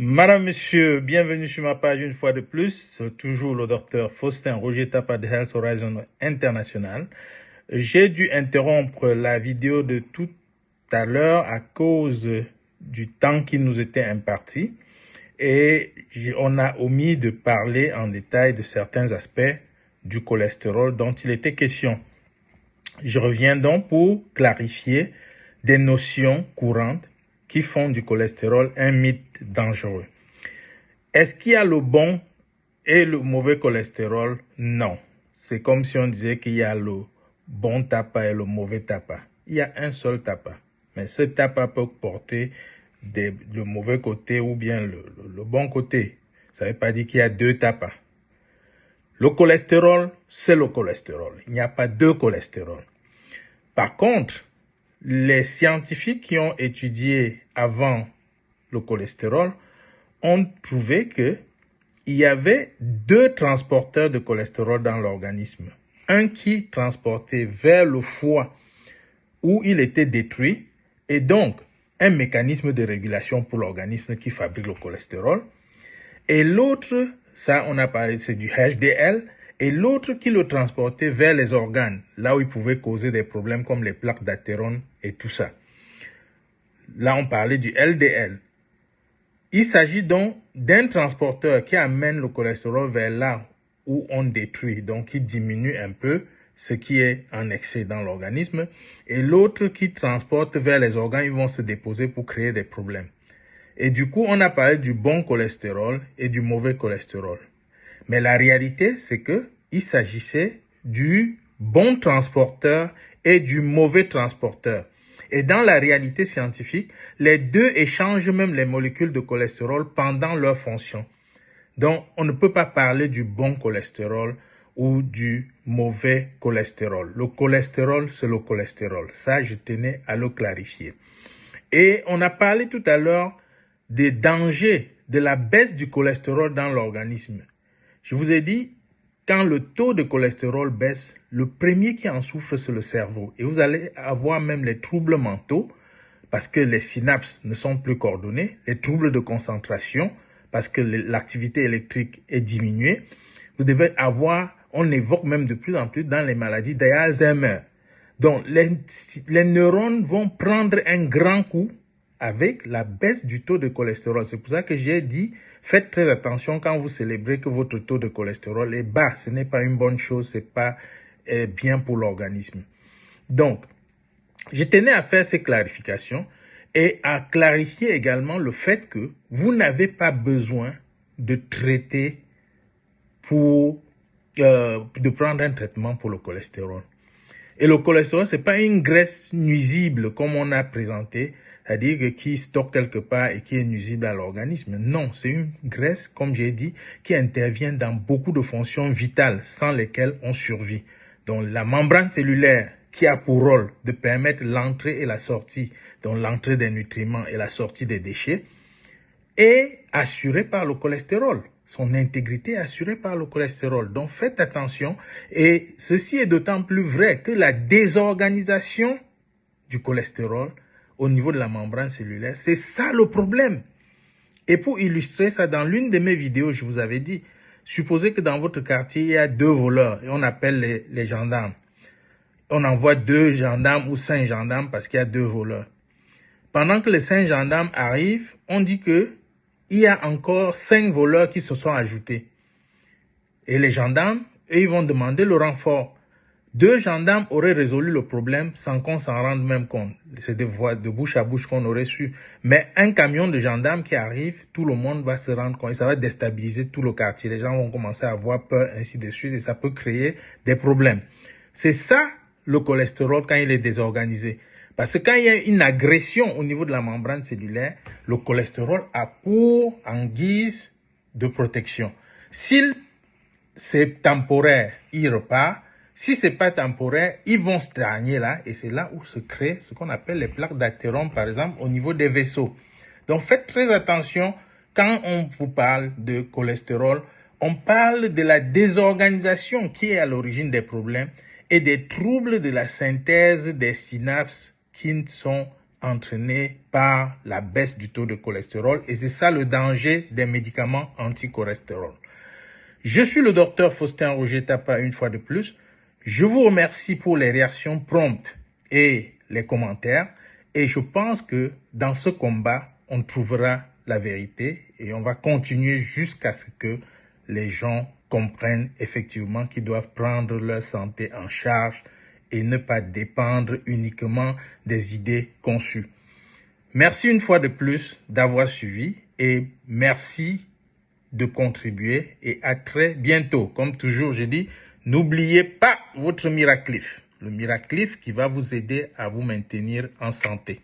Madame, Monsieur, bienvenue sur ma page une fois de plus. Toujours le docteur Faustin Roger Tapa de Health Horizon International. J'ai dû interrompre la vidéo de tout à l'heure à cause du temps qui nous était imparti et on a omis de parler en détail de certains aspects du cholestérol dont il était question. Je reviens donc pour clarifier des notions courantes qui font du cholestérol un mythe dangereux. Est-ce qu'il y a le bon et le mauvais cholestérol? Non. C'est comme si on disait qu'il y a le bon tabac et le mauvais tabac. Il y a un seul tabac. Mais ce tabac peut porter le mauvais côté ou bien le bon côté. Ça ne veut pas dire qu'il y a deux tabacs. Le cholestérol, c'est le cholestérol. Il n'y a pas deux cholestérol. Par contre, les scientifiques qui ont étudié avant le cholestérol ont trouvé qu'il y avait deux transporteurs de cholestérol dans l'organisme. Un qui transportait vers le foie où il était détruit et donc un mécanisme de régulation pour l'organisme qui fabrique le cholestérol. Et l'autre, ça on a parlé, c'est du HDL, et l'autre qui le transportait vers les organes, là où il pouvait causer des problèmes comme les plaques d'athérone et tout ça. Là on parlait du LDL. Il s'agit donc d'un transporteur qui amène le cholestérol vers là où on détruit, donc qui diminue un peu ce qui est en excès dans l'organisme, et l'autre qui transporte vers les organes, ils vont se déposer pour créer des problèmes. Et du coup, on a parlé du bon cholestérol et du mauvais cholestérol. Mais la réalité, c'est qu'il s'agissait du bon transporteur et du mauvais transporteur. Et dans la réalité scientifique, les deux échangent même les molécules de cholestérol pendant leur fonction. Donc, on ne peut pas parler du bon cholestérol ou du mauvais cholestérol. Le cholestérol, c'est le cholestérol. Ça, je tenais à le clarifier. Et on a parlé tout à l'heure des dangers de la baisse du cholestérol dans l'organisme. Je vous ai dit, quand le taux de cholestérol baisse, le premier qui en souffre, c'est le cerveau. Et vous allez avoir même les troubles mentaux parce que les synapses ne sont plus coordonnées, les troubles de concentration parce que l'activité électrique est diminuée. Vous devez avoir, on évoque même de plus en plus dans les maladies d'Alzheimer. Donc, les neurones vont prendre un grand coup avec la baisse du taux de cholestérol. C'est pour ça que j'ai dit, faites très attention quand vous célébrez que votre taux de cholestérol est bas. Ce n'est pas une bonne chose, ce n'est pas bien pour l'organisme. Donc, je tenais à faire ces clarifications et à clarifier également le fait que vous n'avez pas besoin de traiter de prendre un traitement pour le cholestérol. Et le cholestérol, c'est pas une graisse nuisible comme on a présenté, c'est-à-dire qui stocke quelque part et qui est nuisible à l'organisme. Non, c'est une graisse, comme j'ai dit, qui intervient dans beaucoup de fonctions vitales sans lesquelles on survit. Donc la membrane cellulaire qui a pour rôle de permettre l'entrée et la sortie, donc l'entrée des nutriments et la sortie des déchets, est assurée par le cholestérol. Son intégrité est assurée par le cholestérol. Donc faites attention. Et ceci est d'autant plus vrai que la désorganisation du cholestérol au niveau de la membrane cellulaire, c'est ça le problème. Et pour illustrer ça, dans l'une de mes vidéos, je vous avais dit, supposez que dans votre quartier, il y a 2 voleurs et on appelle les gendarmes. On envoie 2 gendarmes ou 5 gendarmes parce qu'il y a 2 voleurs. Pendant que les 5 gendarmes arrivent, on dit que il y a encore 5 voleurs qui se sont ajoutés. Et les gendarmes, eux, ils vont demander le renfort. 2 gendarmes auraient résolu le problème sans qu'on s'en rende même compte. C'est de bouche à bouche qu'on aurait su. Mais un camion de gendarmes qui arrive, tout le monde va se rendre compte et ça va déstabiliser tout le quartier. Les gens vont commencer à avoir peur, ainsi de suite, et ça peut créer des problèmes. C'est ça le cholestérol quand il est désorganisé. Parce que quand il y a une agression au niveau de la membrane cellulaire, le cholestérol accourt en guise de protection. Si c'est temporaire, il repart. Si c'est pas temporaire, ils vont stagner là et c'est là où se crée ce qu'on appelle les plaques d'athérome, par exemple, au niveau des vaisseaux. Donc faites très attention quand on vous parle de cholestérol. On parle de la désorganisation qui est à l'origine des problèmes et des troubles de la synthèse des synapses qui sont entraînés par la baisse du taux de cholestérol. Et c'est ça le danger des médicaments anti-cholestérol. Je suis le docteur Faustin Roger Tapa une fois de plus. Je vous remercie pour les réactions promptes et les commentaires. Et je pense que dans ce combat, on trouvera la vérité et on va continuer jusqu'à ce que les gens comprennent effectivement qu'ils doivent prendre leur santé en charge et ne pas dépendre uniquement des idées conçues. Merci une fois de plus d'avoir suivi et merci de contribuer et à très bientôt. Comme toujours, je dis, n'oubliez pas votre Miraclif. Le Miraclif qui va vous aider à vous maintenir en santé.